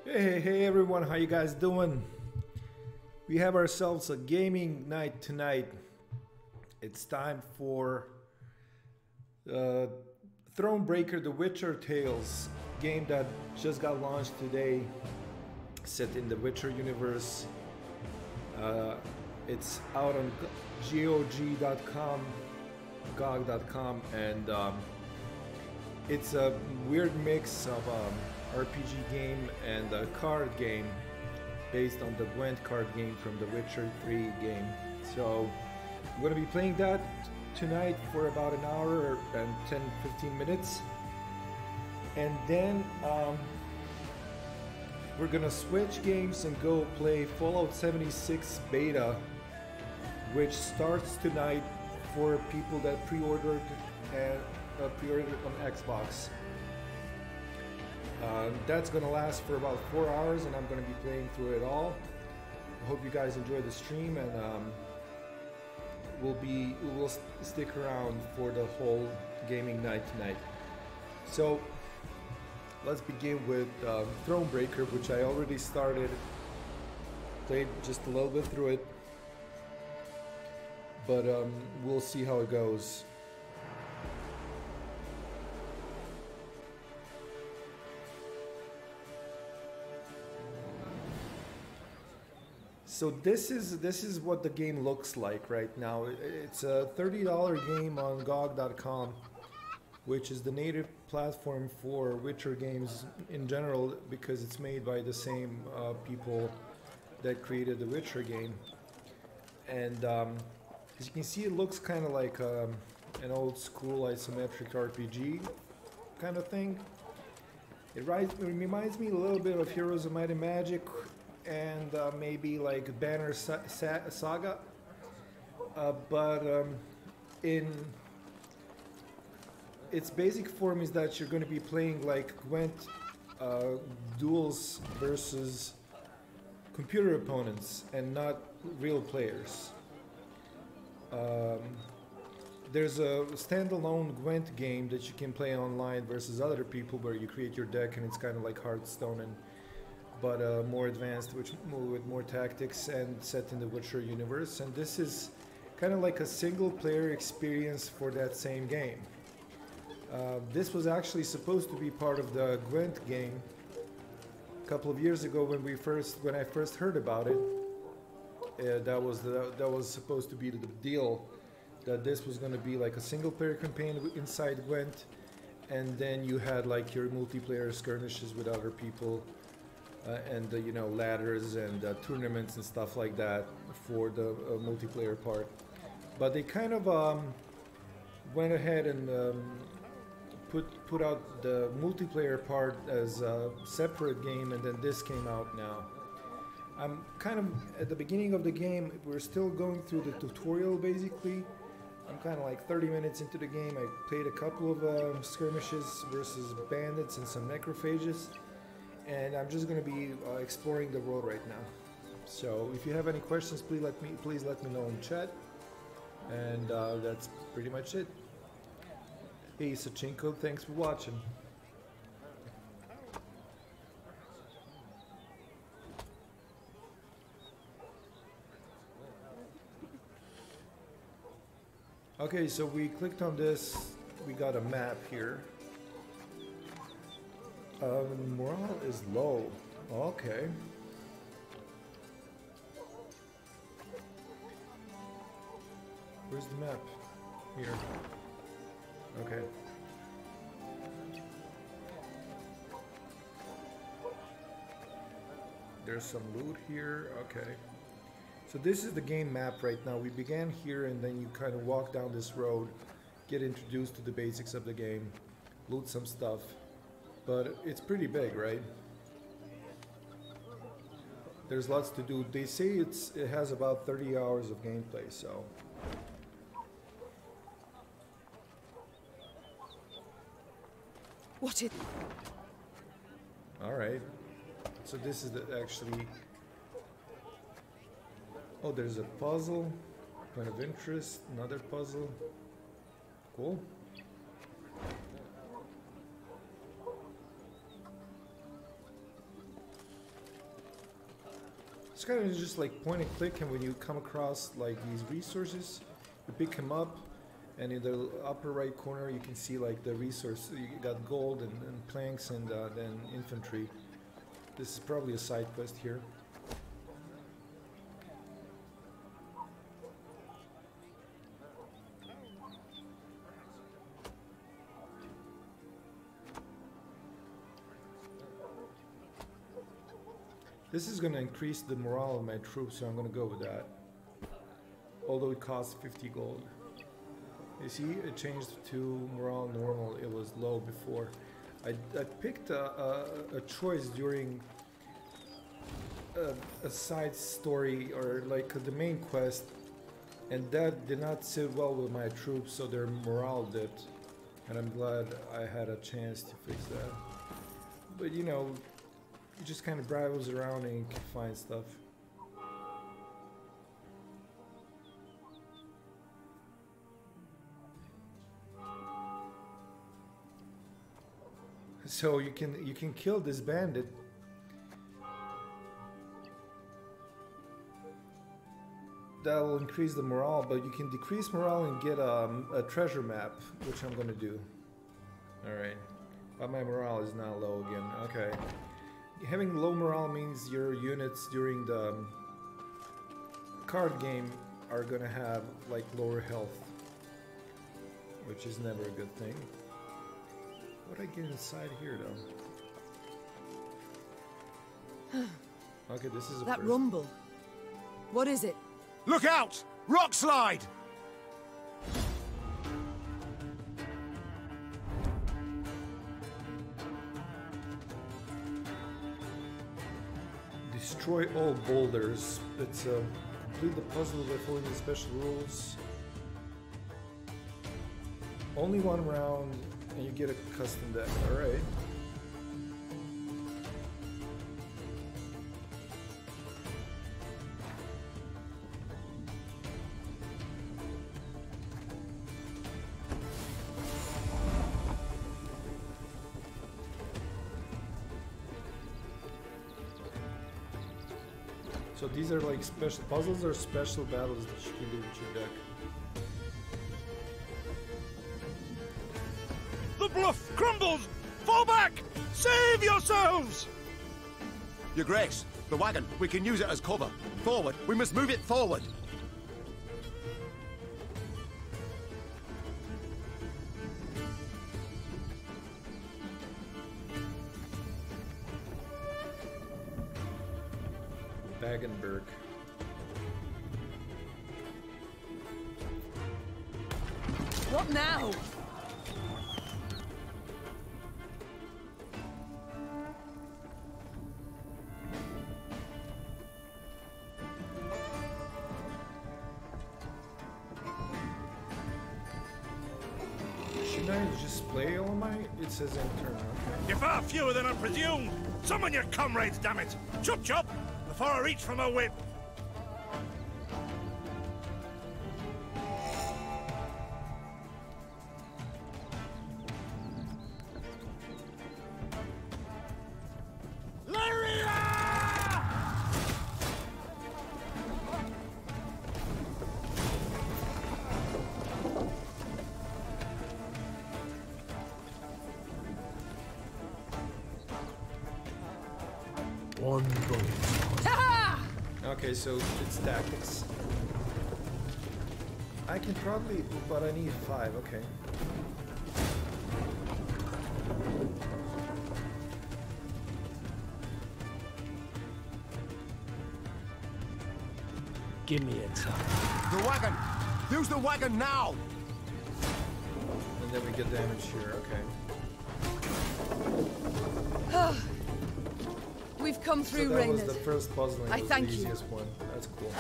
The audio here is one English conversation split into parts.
Hey everyone, how you guys doing? We have ourselves a gaming night tonight. It's time for Thronebreaker, The Witcher Tales game that just got launched today, set in the Witcher universe. It's out on GOG.com, GOG.com, and it's a weird mix of RPG game and a card game based on the Gwent card game from the Witcher 3 game. So I'm going to be playing that tonight for about an hour and 10-15 minutes, and then we're gonna switch games and go play Fallout 76 beta, which starts tonight for people that pre-ordered and pre-ordered on Xbox. That's gonna last for about 4 hours, and I'm gonna be playing through it all. I hope you guys enjoy the stream, and we'll stick around for the whole gaming night tonight. So let's begin with Thronebreaker, which I already started, played just a little bit through it, but we'll see how it goes. So this is what the game looks like right now. It's a $30 game on GOG.com, which is the native platform for Witcher games in general, because it's made by the same people that created the Witcher game. And as you can see, it looks kind of like an old school isometric RPG kind of thing. It reminds me a little bit of Heroes of Might and Magic, and maybe like Banner Saga, but in its basic form is that you're going to be playing like Gwent duels versus computer opponents and not real players. There's a standalone Gwent game that you can play online versus other people, where you create your deck, and it's kind of like Hearthstone, but more advanced, with more tactics and set in the Witcher universe. And this is kind of like a single player experience for that same game. This was actually supposed to be part of the Gwent game a couple of years ago when I first heard about it. That was supposed to be the deal, that this was going to be like a single player campaign inside Gwent, and then you had like your multiplayer skirmishes with other people. And you know, ladders and tournaments and stuff like that for the multiplayer part. But they kind of went ahead and put out the multiplayer part as a separate game, and then this came out now. I'm kind of at the beginning of the game. We're still going through the tutorial basically. I'm kind of like 30 minutes into the game. I played a couple of skirmishes versus bandits and some necrophages. And I'm just going to be exploring the world right now. So if you have any questions, please let me know in chat. And that's pretty much it. Hey Sachinko, thanks for watching. Okay, so we clicked on this. We got a map here. Morale is low. Okay. Where's the map? Here. Okay. There's some loot here. Okay. So this is the game map right now. We began here, and then you kind of walk down this road, get introduced to the basics of the game, loot some stuff. But it's pretty big, right? There's lots to do. They say it has about 30 hours of gameplay, so. What is... Alright. So this is actually... Oh, there's a puzzle. Point of interest. Another puzzle. Cool. kind of just like point and click, and when you come across like these resources, you pick them up, and in the upper right corner you can see like the resource. You got gold and planks and then infantry. This is probably a side quest here. This is going to increase the morale of my troops, so I'm going to go with that. Although it costs 50 gold. You see, it changed to morale normal. It was low before. I picked a choice during a side story or like the main quest, and that did not sit well with my troops, so their morale dipped. And I'm glad I had a chance to fix that. But you know, you just kind of browse around and you can find stuff. So you can kill this bandit. That will increase the morale, but you can decrease morale and get a treasure map, which I'm gonna do. Alright. But my morale is now low again. Okay. Having low morale means your units during the card game are gonna have like lower health, which is never a good thing. What would I get inside here though? Okay, this is a that rumble. What is it? Look out! Rock slide! Destroy all boulders. It's complete the puzzle by following the special rules. Only one round, and you get a custom deck. All right. So these are like special puzzles or special battles that you can do with your deck. The bluff crumbles! Fall back! Save yourselves! Your Grace, the wagon, we can use it as cover. Forward, we must move it forward. Bagenberg. What now? Should I just play all my? It says enter. Okay. You're far fewer than I presumed. Summon your comrades, damn it! Chop chop! Before I reach for my whip. Okay, so it's tactics. I can probably, but I need 5, okay. Give me a time. The wagon! Use the wagon now! And then we get damage here, okay. We've come through, So that was Reynard. the first puzzle and I it was thank the you. easiest one. That's cool.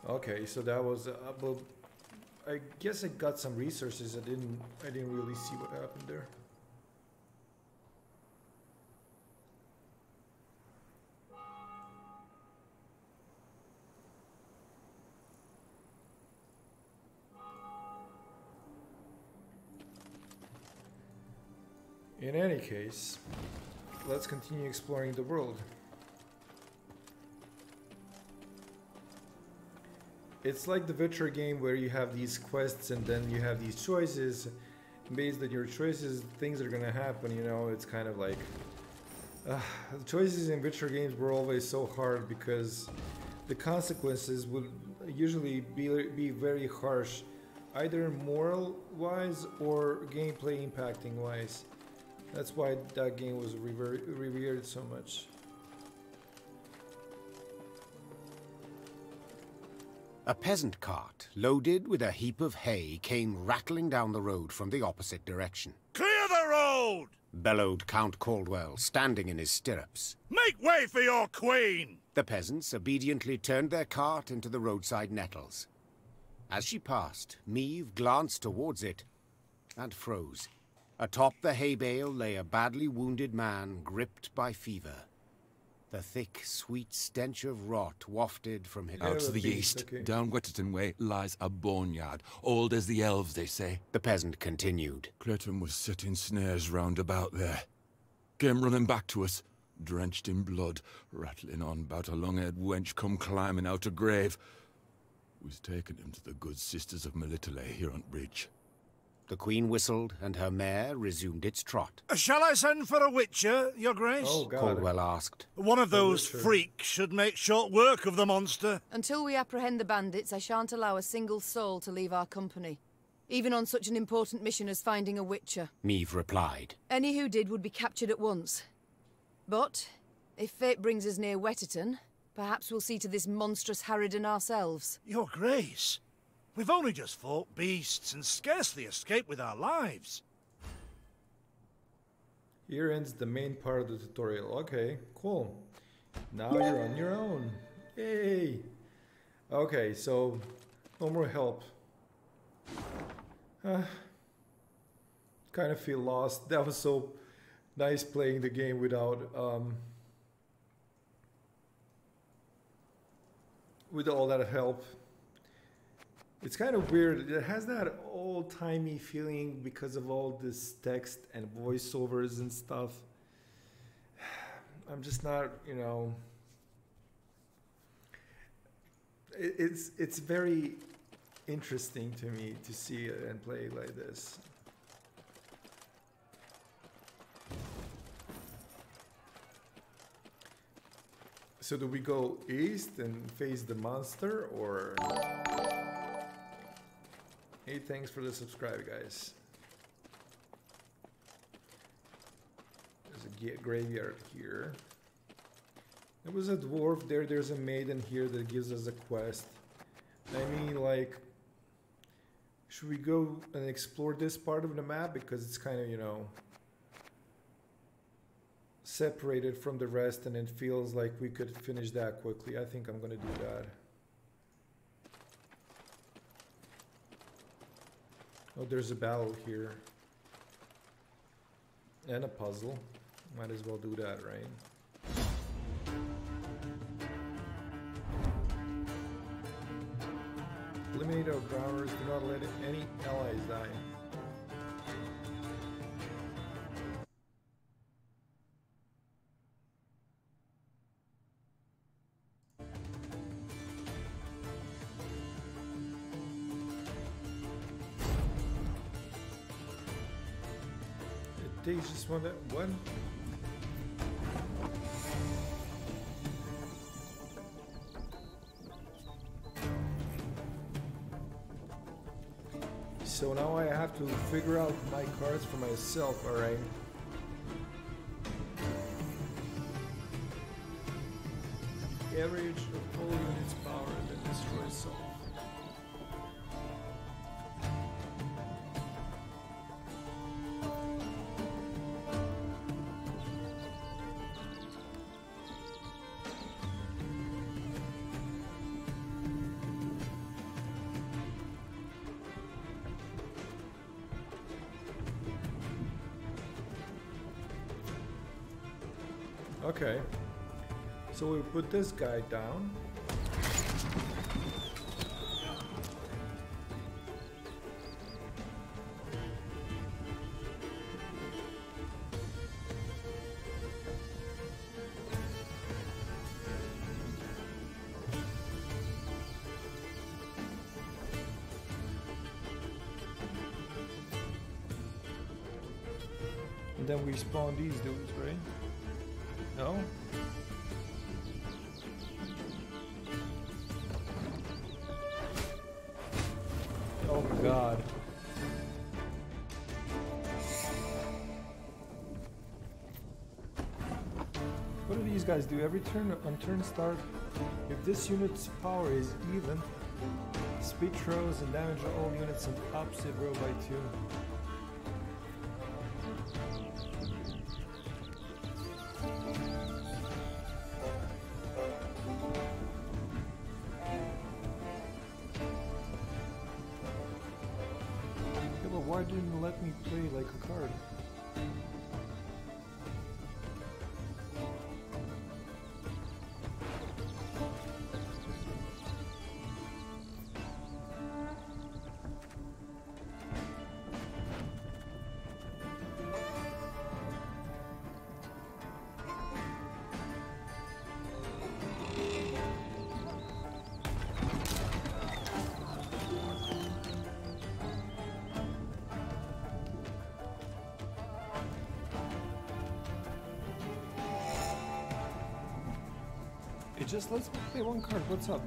Okay, so that was well, I guess I got some resources. I didn't really see what happened there. In any case, let's continue exploring the world. It's like the Witcher game where you have these quests and then you have these choices. Based on your choices, things are gonna happen, you know. It's kind of like the choices in Witcher games were always so hard because the consequences would usually be very harsh, either moral wise or gameplay impacting wise. That's why that game was revered so much. A peasant cart, loaded with a heap of hay, came rattling down the road from the opposite direction. Clear the road! Bellowed Count Caldwell, standing in his stirrups. Make way for your queen! The peasants obediently turned their cart into the roadside nettles. As she passed, Meve glanced towards it and froze. Atop the hay bale lay a badly wounded man gripped by fever. The thick, sweet stench of rot wafted from his... Out to the east, okay. down Wetterton Way, lies a boneyard, old as the elves, they say. The peasant continued. Clayton was setting snares round about there. Came running back to us, drenched in blood, rattling on about a long-haired wench come climbing out a grave. We's taken him to the good sisters of B.E.T.A here on bridge. The Queen whistled, and her mare resumed its trot. Shall I send for a witcher, Your Grace? Oh, God. Caldwell asked. One of those witcher. freaks should make short work of the monster. Until we apprehend the bandits, I shan't allow a single soul to leave our company. Even on such an important mission as finding a witcher. Meve replied. Any who did would be captured at once. But, if fate brings us near Wetterton, perhaps we'll see to this monstrous harridan ourselves. Your Grace, we've only just fought beasts and scarcely escaped with our lives. Here ends the main part of the tutorial. Okay, cool. Now you're on your own. Yay! Okay, so no more help. Kind of feel lost. That was so nice playing the game without with all that help. It's kind of weird. It has that old-timey feeling because of all this text and voiceovers and stuff. I'm just not, you know. It's very interesting to me to see it and play like this. So do we go east and face the monster, or? Hey, thanks for the subscribe, guys. There's a graveyard here. There was a dwarf there. There's a maiden here that gives us a quest. I mean, like, should we go and explore this part of the map? Because it's kind of, you know, separated from the rest, and it feels like we could finish that quickly. I think I'm gonna do that. Oh, there's a battle here. And a puzzle. Might as well do that, right? Eliminate our growlers. Do not let any allies die. Takes just one. So now I have to figure out my cards for myself, alright? Average of all units power and then destroy self. Okay, so we put this guy down. then we spawn these dudes, right? No? Oh god. What do these guys do? Every turn on turn start, if this unit's power is even, speed throws and damage all units on opposite row by 2. Yeah, but why didn't it let me play like a card? It just lets me play one card. What's up?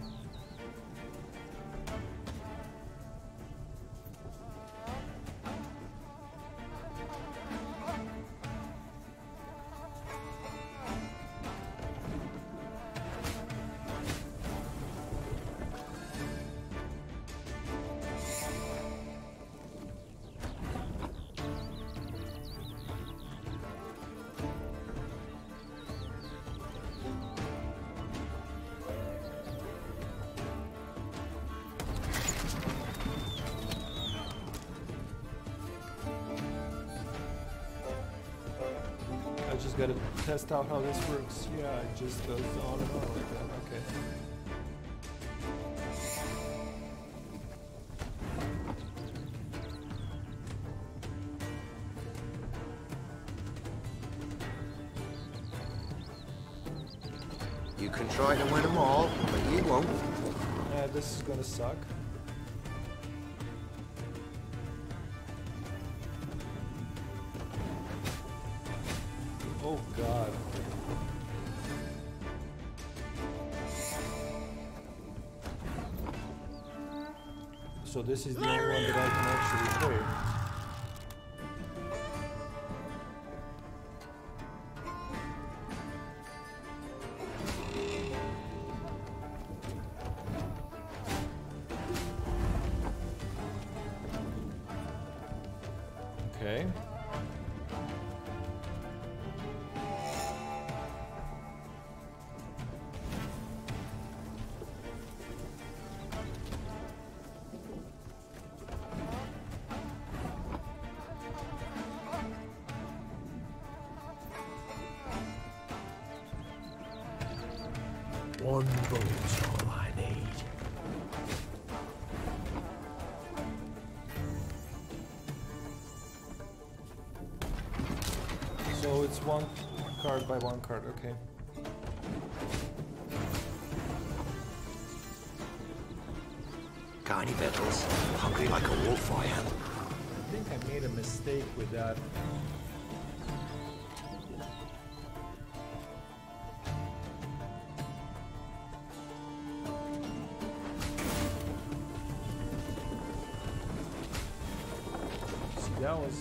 Just gotta test out how this works. Yeah, it just goes on and on like that. Okay. You can try to win them all, but you won't. Yeah, this is gonna suck. Oh god. So this is the only one that I can actually play. Okay. One bullet's all I need. So it's one card by one card, okay. Got any victuals? Hungry like a wolf I am. I think I made a mistake with that. See, that was...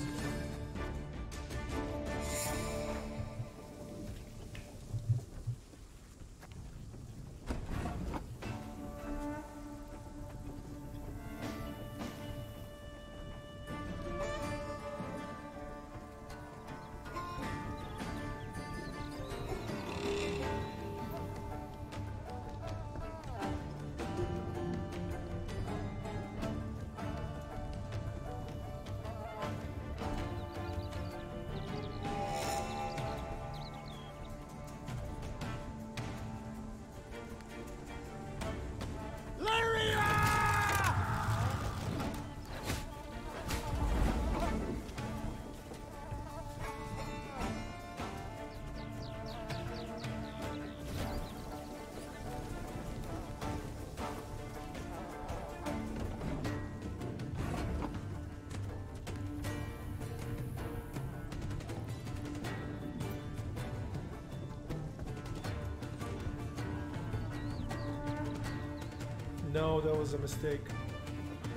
No, that was a mistake.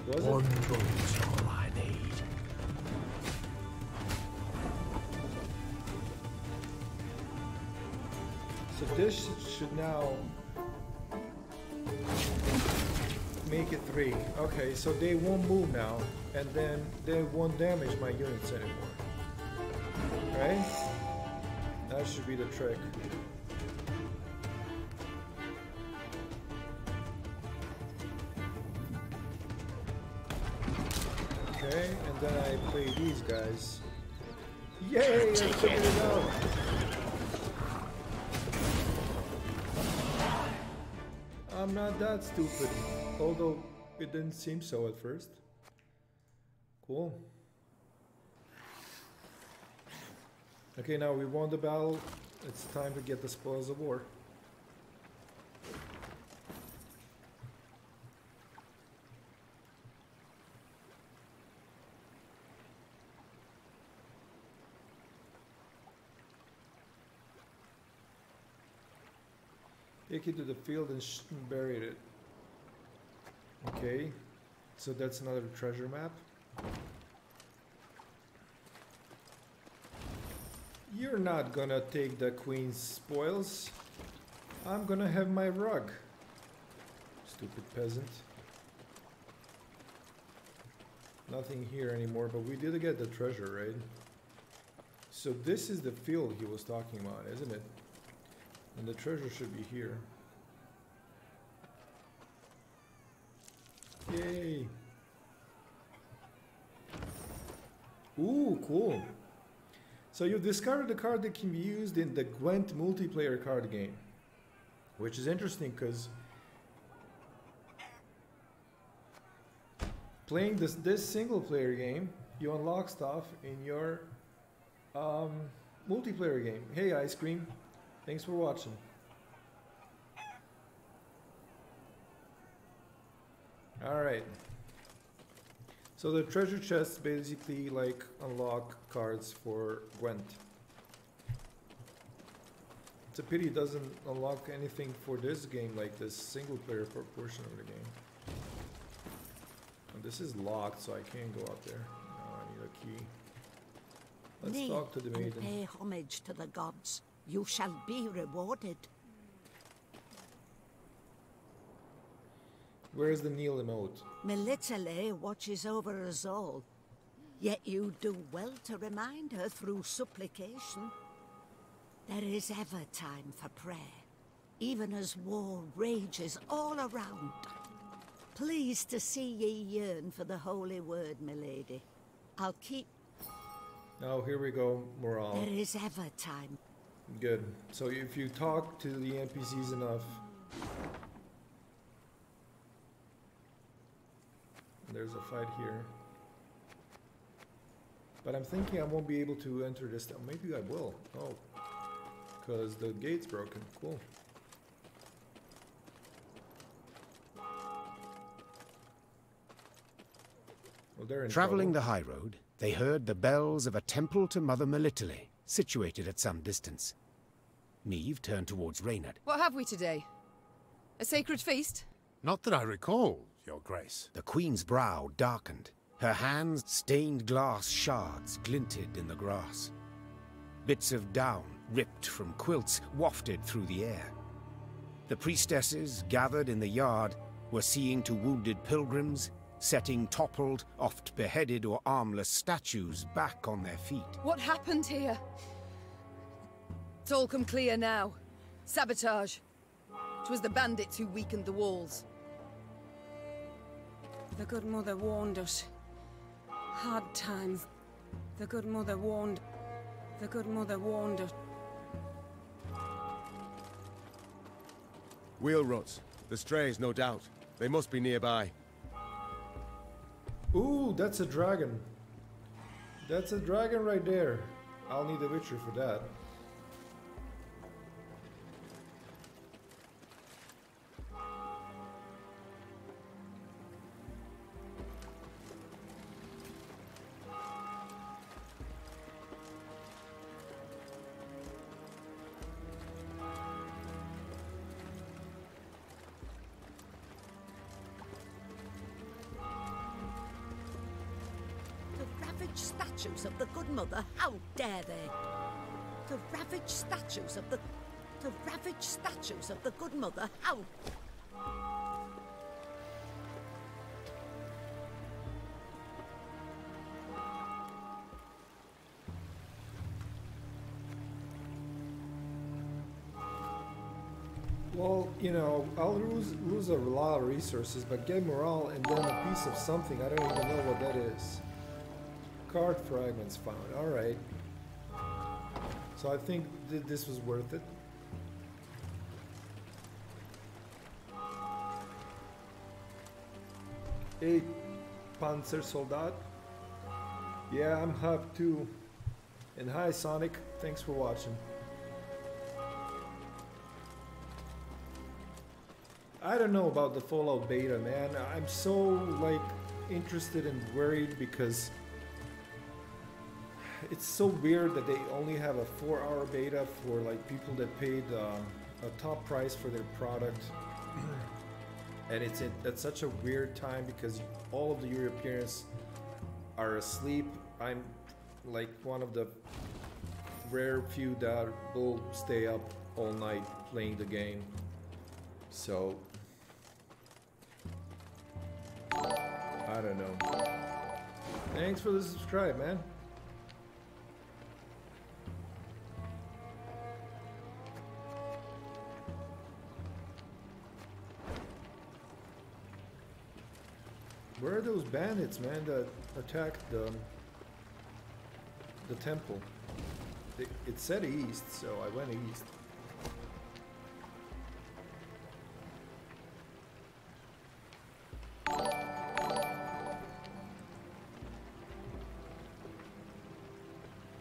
Was One it? bullet's all I need. So this should now make it 3. Okay, so they won't move now, and then they won't damage my units anymore. Right? That should be the trick. Okay, and then I play these guys. Yay! I figured it out! I'm not that stupid, although it didn't seem so at first. Cool. Okay, now we won the battle. It's time to get the spoils of war. Take it to the field and buried it. Okay, so that's another treasure map. You're not gonna take the queen's spoils. I'm gonna have my rug. Stupid peasant. Nothing here anymore, but we did get the treasure, right? So this is the field he was talking about, isn't it? And the treasure should be here. Yay! Ooh, cool. So you've discovered a card that can be used in the Gwent multiplayer card game. Which is interesting because playing this single player game, you unlock stuff in your multiplayer game. Hey Ice Cream, thanks for watching. Alright. So the treasure chests basically like unlock cards for Gwent. It's a pity it doesn't unlock anything for this game, like this single player portion of the game. And this is locked, so I can't go up there. No, I need a key. Let's talk to the maiden. And pay homage to the gods. You shall be rewarded. Where is the kneel emote? B.E.T.A watches over us all. Yet you do well to remind her through supplication. There is ever time for prayer, even as war rages all around. Pleased to see ye yearn for the holy word, milady. I'll keep... Oh, here we go, morale. There is ever time. Good. So if you talk to the NPCs enough... There's a fight here. But I'm thinking I won't be able to enter this town. Maybe I will. Oh. Because the gate's broken. Cool. Well, they're in Traveling trouble. the high road, they heard the bells of a temple to Mother B.E.T.A, situated at some distance. Niamh turned towards Reynard. What have we today? A sacred feast? Not that I recall, Your Grace. The Queen's brow darkened. Her hands, stained glass shards, glinted in the grass. Bits of down, ripped from quilts, wafted through the air. The priestesses, gathered in the yard, were seeing to wounded pilgrims, setting toppled, oft beheaded or armless statues back on their feet. What happened here? It's all come clear now. Sabotage. It was the bandits who weakened the walls. The good mother warned us. Hard times. The good mother warned. The good mother warned us. Wheel ruts. The strays, no doubt. They must be nearby. Ooh, that's a dragon. That's a dragon right there. I'll need a Witcher for that. statues of the Good Mother, how dare they? To ravage statues of the... To ravage statues of the Good Mother, how... Well, you know, I'll lose a lot of resources, but get morale and then a piece of something. I don't even know what that is. Card fragments found. Alright. So I think this was worth it. Hey, Panzer Soldat. Yeah, I'm hyped too. And hi, Sonic. Thanks for watching. I don't know about the Fallout beta, man. I'm so, like, interested and worried because it's so weird that they only have a 4-hour beta for, like, people that paid a top price for their product. And it's at such a weird time because all of the Europeans are asleep. I'm, like, one of the rare few that will stay up all night playing the game. So... I don't know. Thanks for the subscribe, man. Where are those bandits, man, that attacked the temple? It said east, so I went east.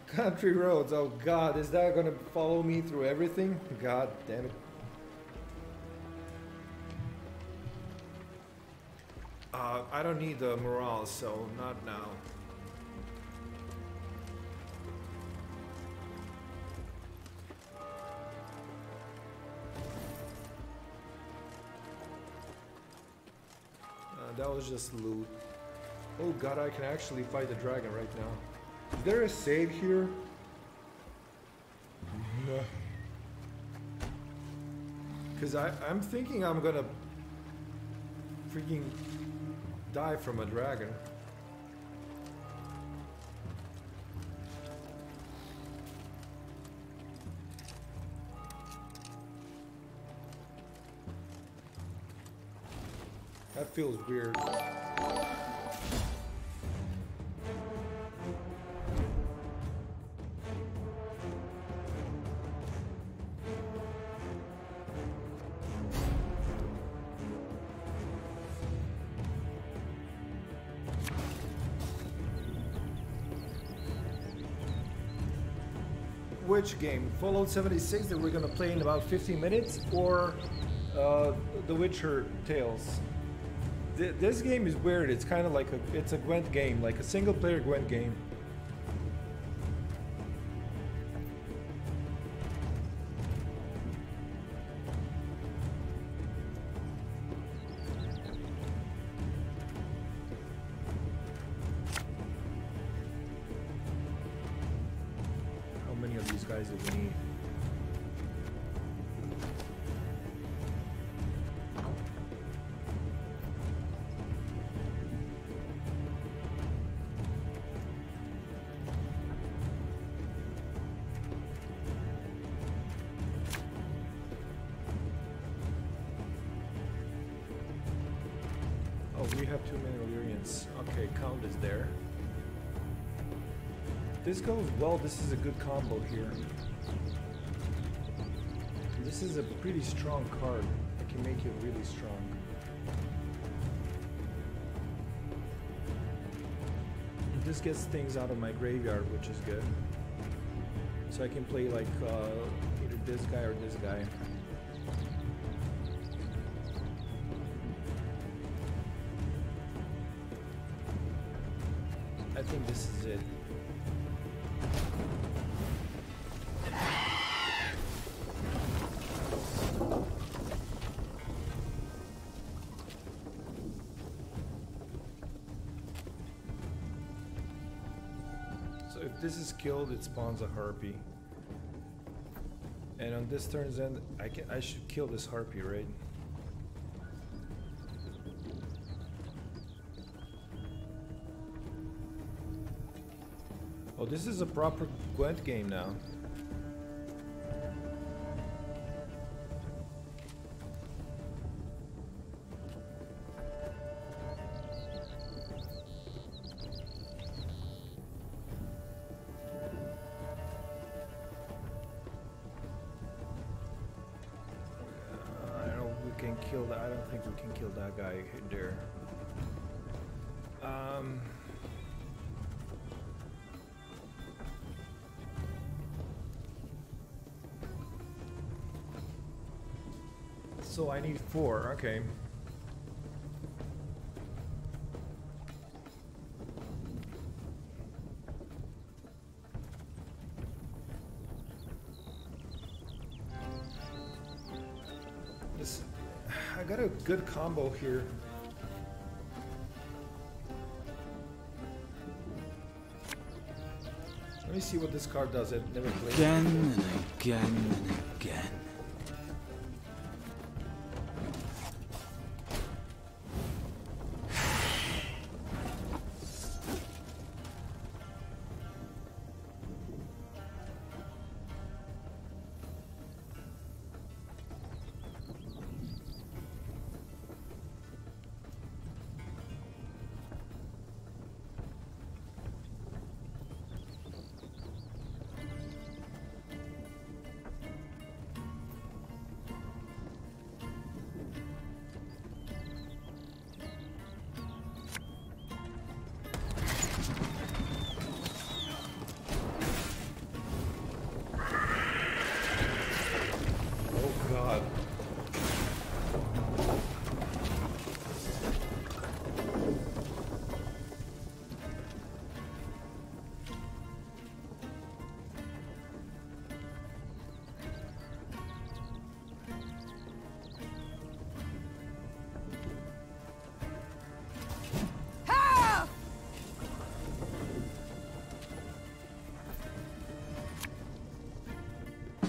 Country roads, oh god, is that gonna follow me through everything? God damn it. I don't need the morale, so not now. That was just loot. Oh god, I can actually fight the dragon right now. Is there a save here? No. Because I'm thinking I'm gonna freaking die from a dragon. That feels weird. Which game? Fallout 76 that we're gonna play in about 15 minutes, or The Witcher Tales? This game is weird. It's kind of like it's a Gwent game, like a single player Gwent game. How many of these guys do we need? We have too many Illyrians. Okay, Count is there. This goes well. This is a good combo here. This is a pretty strong card. I can make it really strong. This gets things out of my graveyard, which is good. So I can play like either this guy or this guy. I think this is it. if this is killed, it spawns a harpy. And on this turn's end, I should kill this harpy, right? Oh, this is a proper Gwent game now. I don't think we can kill that guy there. So I need 4, okay. I got a good combo here. Let me see what this card does. I've never played again it and again and again.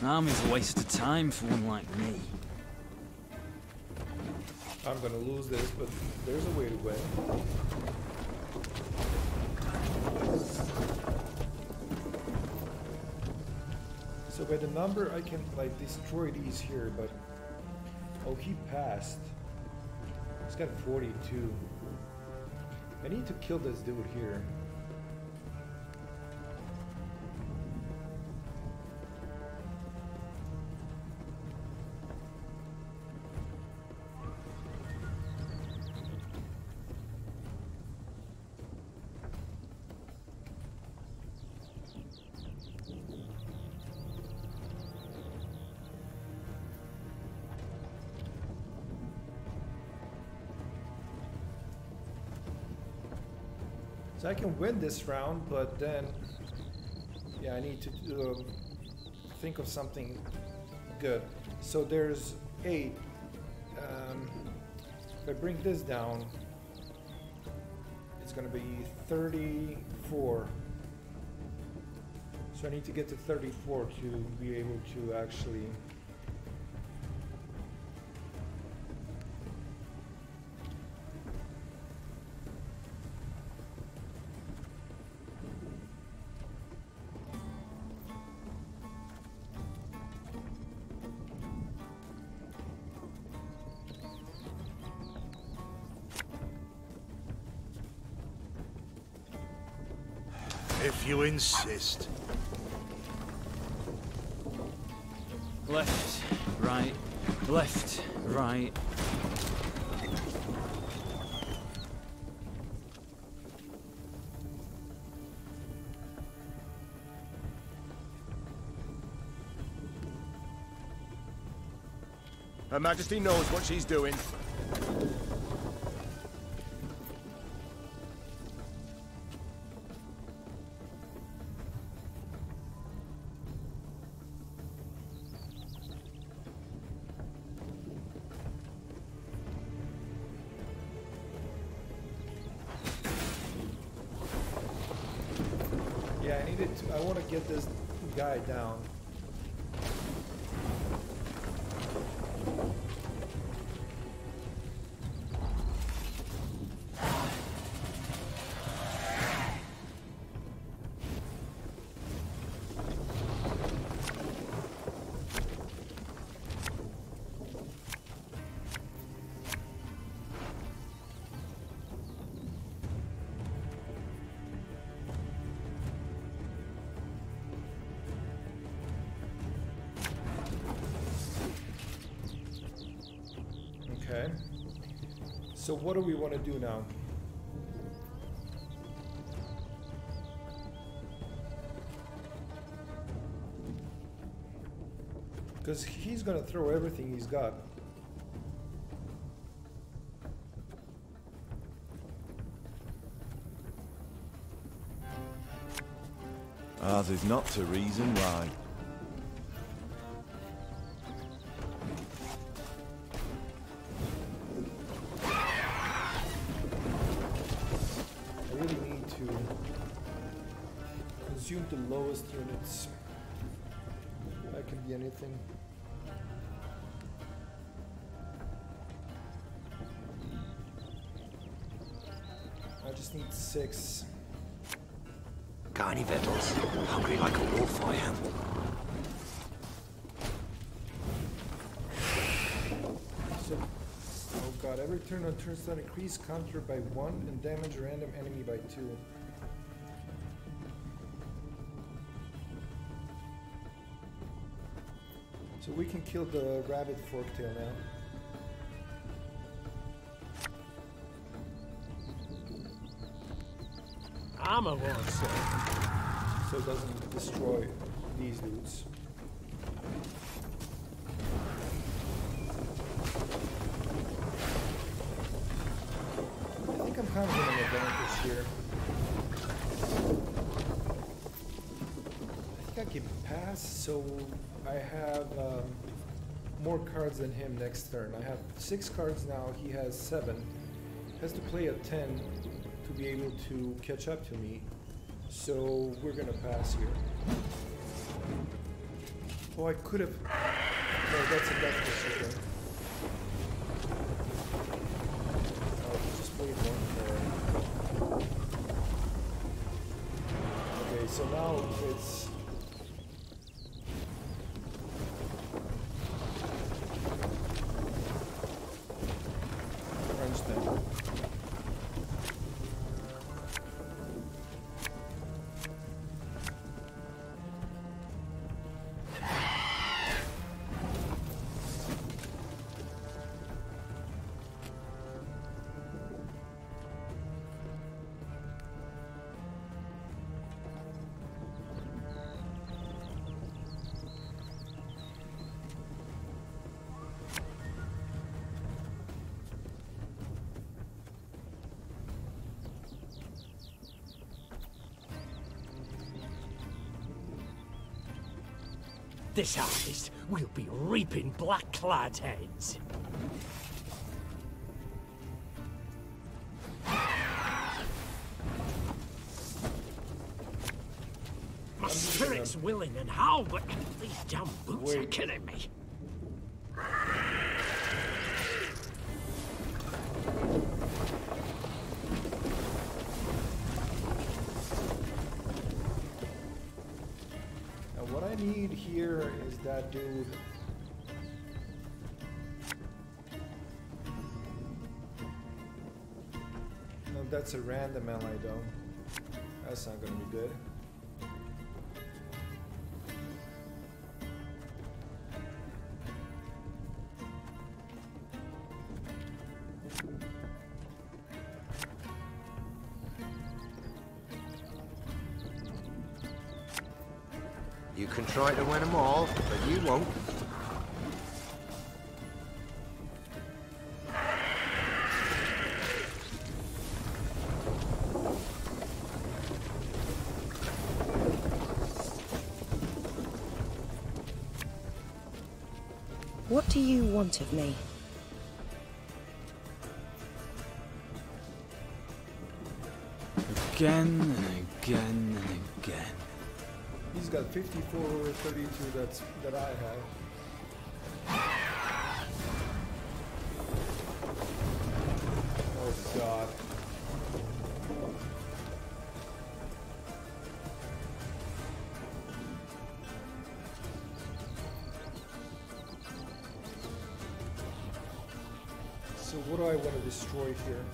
An army's a waste of time for one like me. I'm gonna lose this, but there's a way to win. So by the number I can like destroy these here, but oh, he passed. He's got 42. I need to kill this dude here. So I can win this round, but then, yeah, I need to think of something good. So there's 8. If I bring this down, it's gonna be 34. So I need to get to 34 to be able to actually if you insist. Left, right, left, right. Her Majesty knows what she's doing. yeah, I I want to get this guy down. Okay. So what do we want to do now? Because he's gonna throw everything he's got. Ours is not to reason why. I really need to consume the lowest units. That can be anything. I just need 6. Got any victuals? Hungry like a wolf, I am. So, oh god, every turn on turn stun increase counter by 1 and damage a random enemy by 2. So we can kill the rabbit forktail now. I'm a one, sir. So it doesn't destroy these dudes. I think I'm kind of in an advantage here. I think I can pass, so I have more cards than him next turn. I have 6 cards now, he has 7. Has to play a 10 to be able to catch up to me. So we're gonna pass here. Oh, I could have. No, that's a death wish, okay. I'll just wait 1 more. Okay, so now it's. Crunch them. This harvest, we'll be reaping black-clad heads. My spirit's willing and how, but these damn boots are killing me. What I need here is that dude. No, that's a random ally though. That's not gonna be good. You can try to win them all, but you won't. What do you want of me? Again and again and again. He's got 54 over 32 that I have. Oh god. So what do I want to destroy here?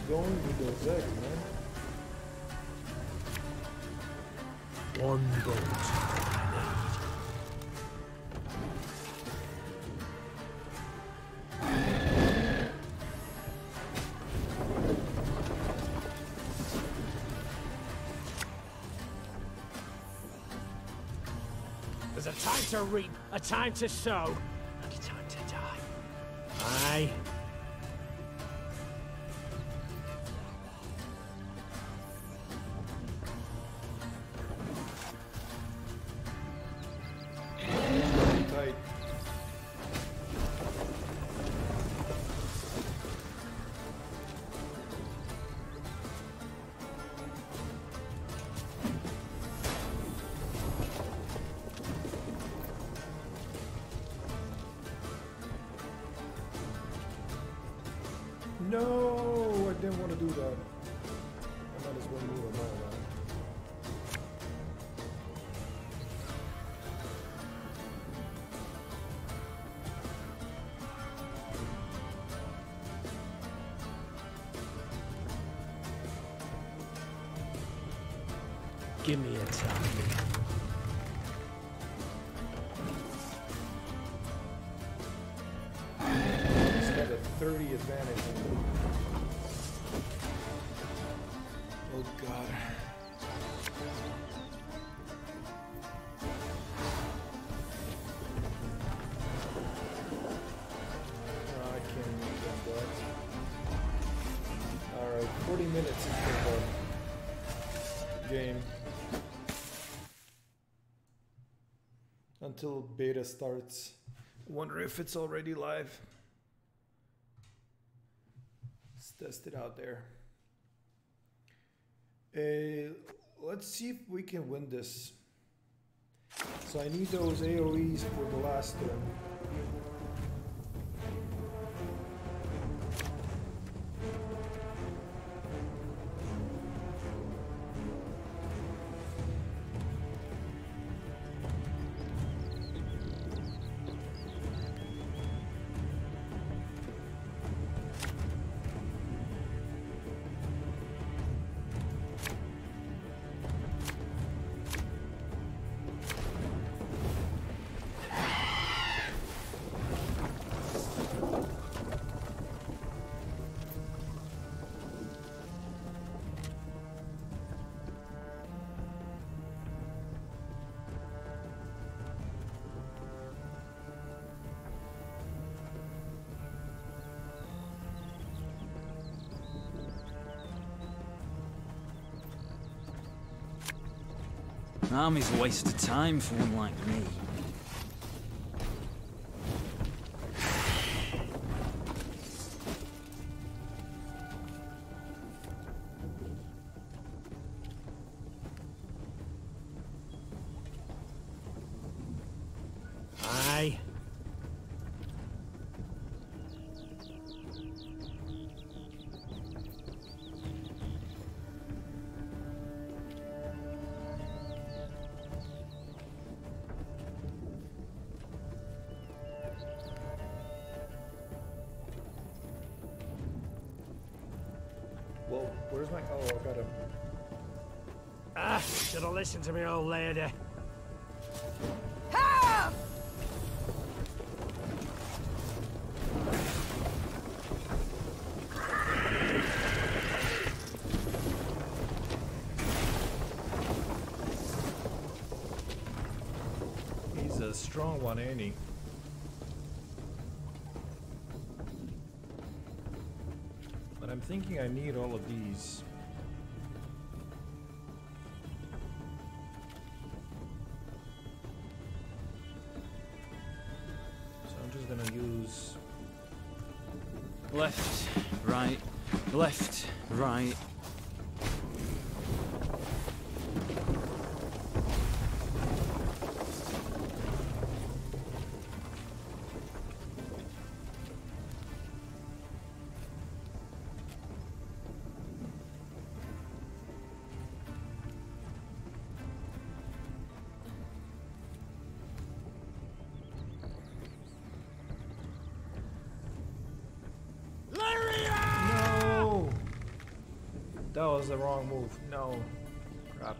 Going with those eggs, man. One boat. There's a time to reap, a time to sow, and a time to die. Aye. No, I didn't want to do that. I might as well move them all out. Give me a time. He's got a 30 advantage. Oh god. Oh, I can't make that. Alright, 40 minutes into the game. Until beta starts. Wonder if it's already live. Let's test it out there. Let's see if we can win this. So I need those AoEs for the last turn. An army's a waste of time for one like me. Aye. Well, where's my... Oh, I got him. Ah, should have listened to me old lady. Help! strong one, ain't he? But I'm thinking I need all of these. So I'm just gonna use... Left, right, left, right. That was the wrong move. No. Crap.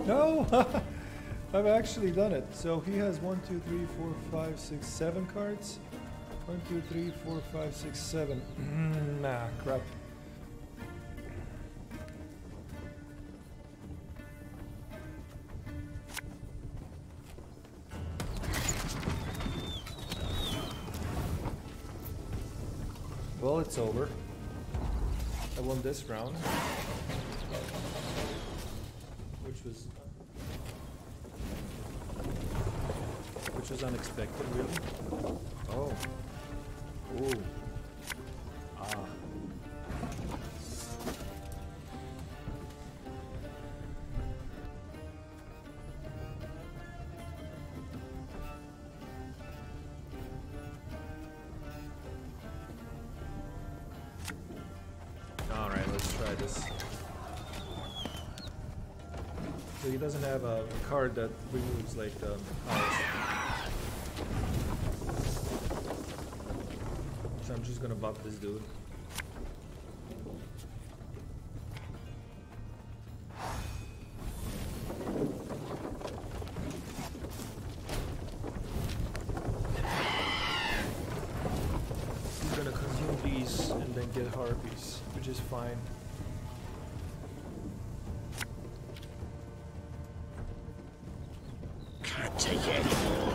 No! I've actually done it. So he has 1, 2, 3, 4, 5, 6, 7 cards. 1, 2, 3, 4, 5, 6, 7. Nah, crap. Well, it's over. I won this round. Which was unexpected, really. Oh. Ooh. Ah. Alright, let's try this. So he doesn't have a card that removes like the house. So I'm just gonna buff this dude. He's gonna consume these and then get harpies, which is fine. Take it anymore.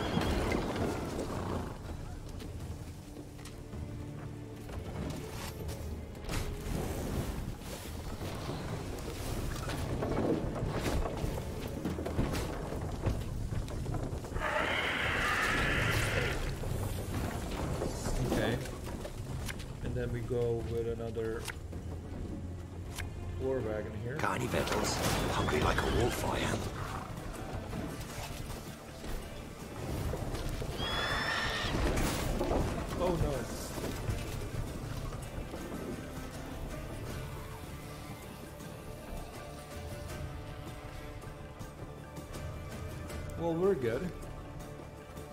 Okay. And then we go with another war wagon here. Got any victuals? Hungry like a wolf I am. Oh no. Well, we're good.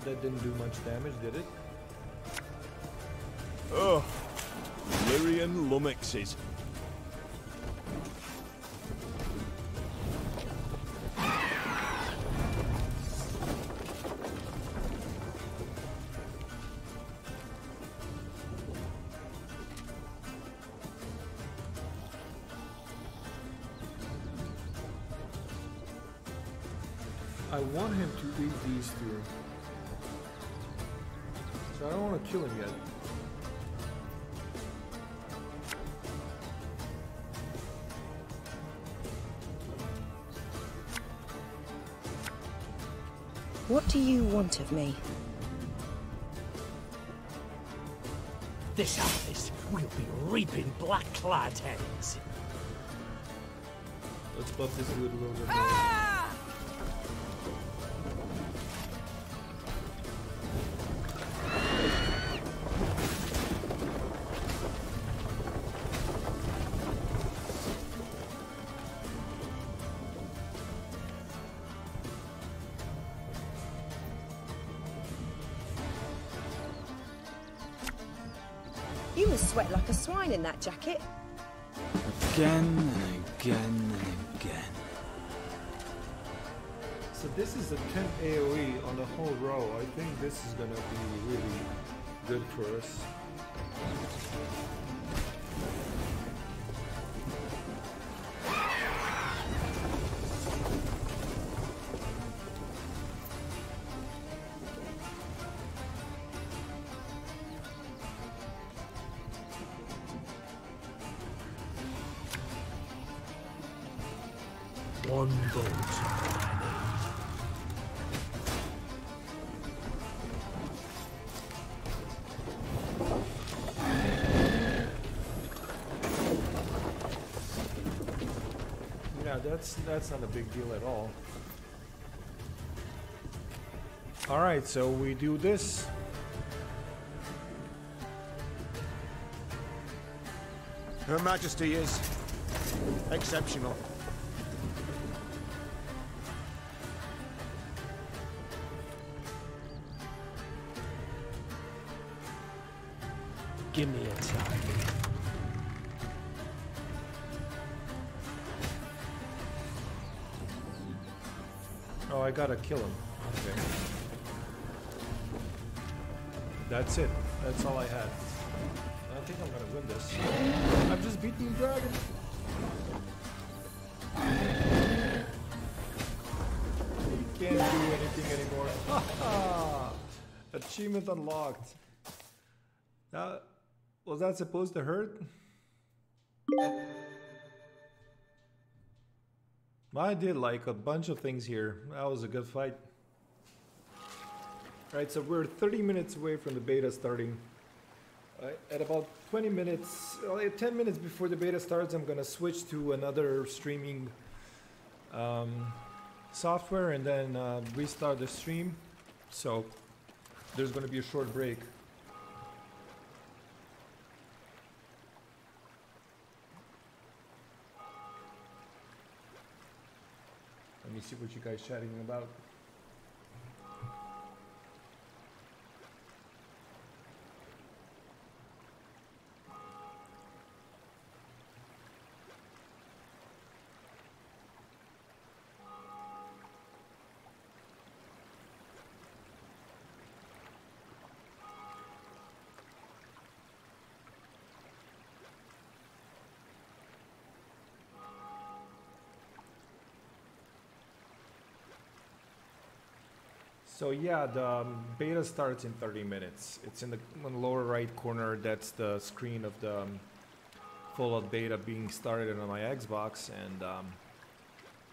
That didn't do much damage, did it? Oh, Lyrian lummoxes. I want him to eat these two. So I don't want to kill him yet. What do you want of me? This harvest, we'll be reaping black-clad heads. Let's buff this dude a little bit more. Ah! You must sweat like a swine in that jacket. Again and again and again. So this is a 10 AoE on the whole row. I think this is gonna be really good for us. One vote. Yeah, that's not a big deal at all. All right, so we do this. Her Majesty is exceptional. Give me a target. Oh, I gotta kill him. Okay. That's it. That's all I had. I think I'm gonna win this. I've just beaten the dragon. You can't do anything anymore. Haha! Achievement unlocked. Was that supposed to hurt? I did like a bunch of things here. That was a good fight. Right, so we're 30 minutes away from the beta starting. At about 20 minutes, 10 minutes before the beta starts, I'm gonna switch to another streaming software and then restart the stream. So there's gonna be a short break. Let me see what you guys chatting about. So yeah, the beta starts in 30 minutes. It's in the lower right corner. That's the screen of the Fallout beta being started on my Xbox, and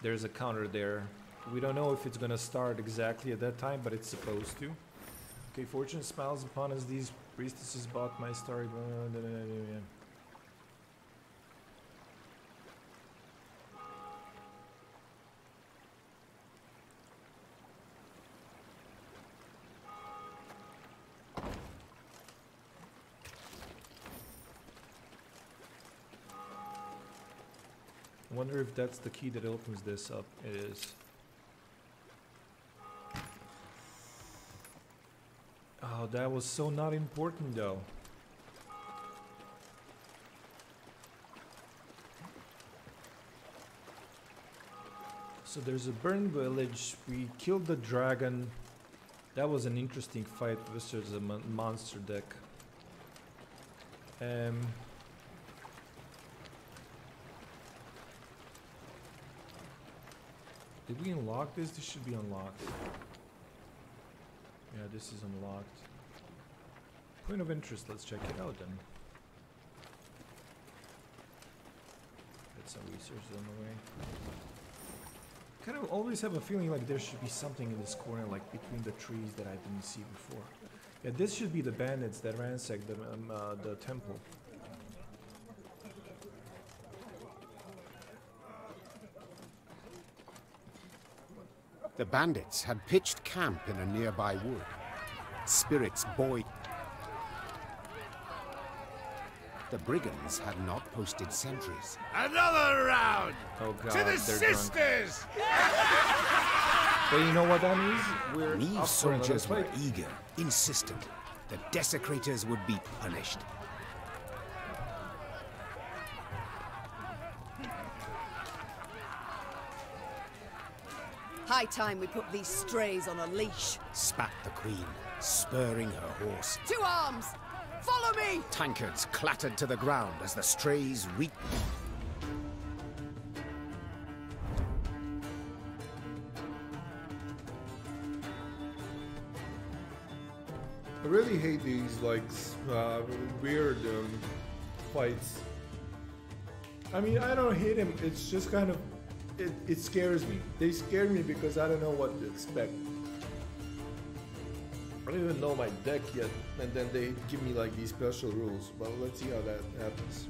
there's a counter there. We don't know if it's gonna start exactly at that time, but it's supposed to. Okay, fortune smiles upon us. These priestesses bought my story. I wonder if that's the key that opens this up. It is. Oh, that was so not important though. So there's a burned village. We killed the dragon. That was an interesting fight versus a monster deck. Did we unlock this? This should be unlocked. Yeah, this is unlocked. Point of interest, let's check it out then. Get some research on the way. Kind of always have a feeling like there should be something in this corner, like between the trees that I didn't see before. Yeah, this should be the bandits that ransacked the temple. The bandits had pitched camp in a nearby wood. Spirits buoyed. The brigands had not posted sentries. Another round! Oh God, to the sisters! But you know what that means? We're Neve's soldiers were eager, insistent. The desecrators would be punished. High time we put these strays on a leash. Spat the queen, spurring her horse. To arms! Follow me! Tankards clattered to the ground as the strays reeked. I really hate these like weird fights. I mean, I don't hate him. It's just kind of it scares me. They scare me because I don't know what to expect. I don't even know my deck yet, and then they give me like these special rules. But let's see how that happens.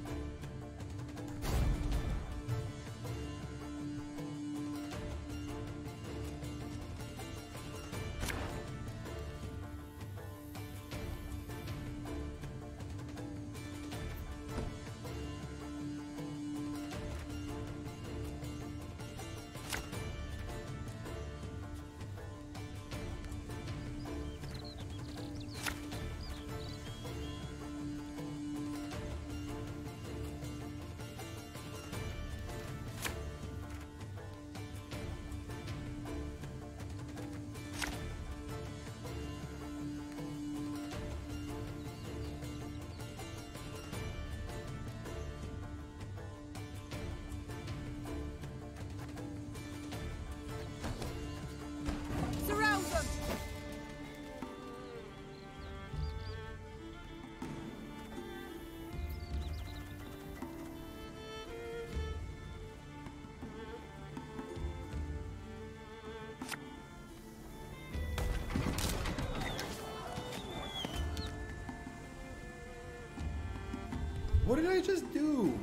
What did I just do?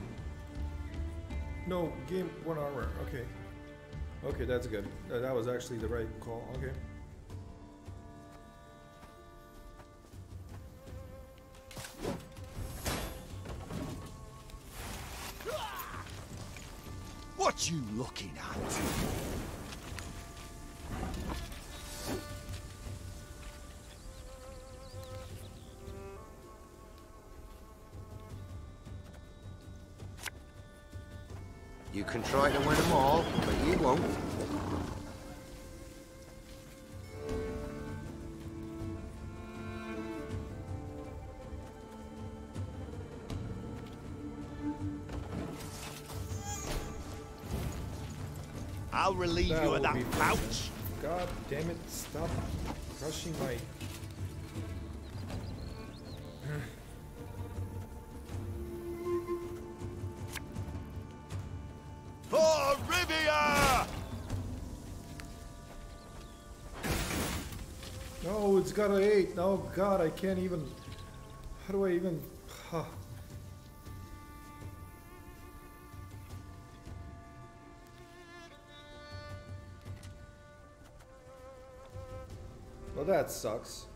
No, game 1 armor. Okay. Okay, that's good. That was actually the right call. Okay. What you looking at? You can try to win them all, but you won't. I'll relieve you of that pouch. God damn it, stop crushing my... For Rivia! No, it's got an 8. Oh God, I can't even... How do I even... Huh. Well, that sucks.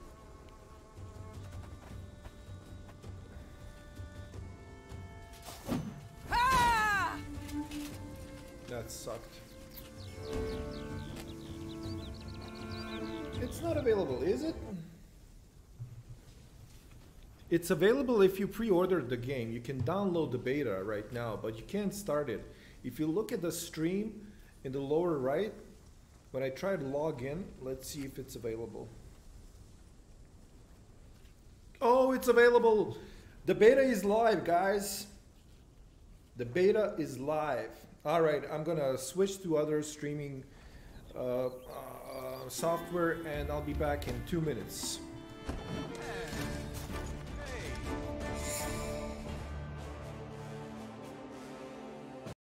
Ah! That sucked. It's not available, is it? It's available if you pre-ordered the game. You can download the beta right now, but you can't start it. If you look at the stream in the lower right, when I try to log in, let's see if it's available. Oh, it's available! The beta is live, guys. The beta is live. All right, I'm gonna switch to other streaming software, and I'll be back in 2 minutes.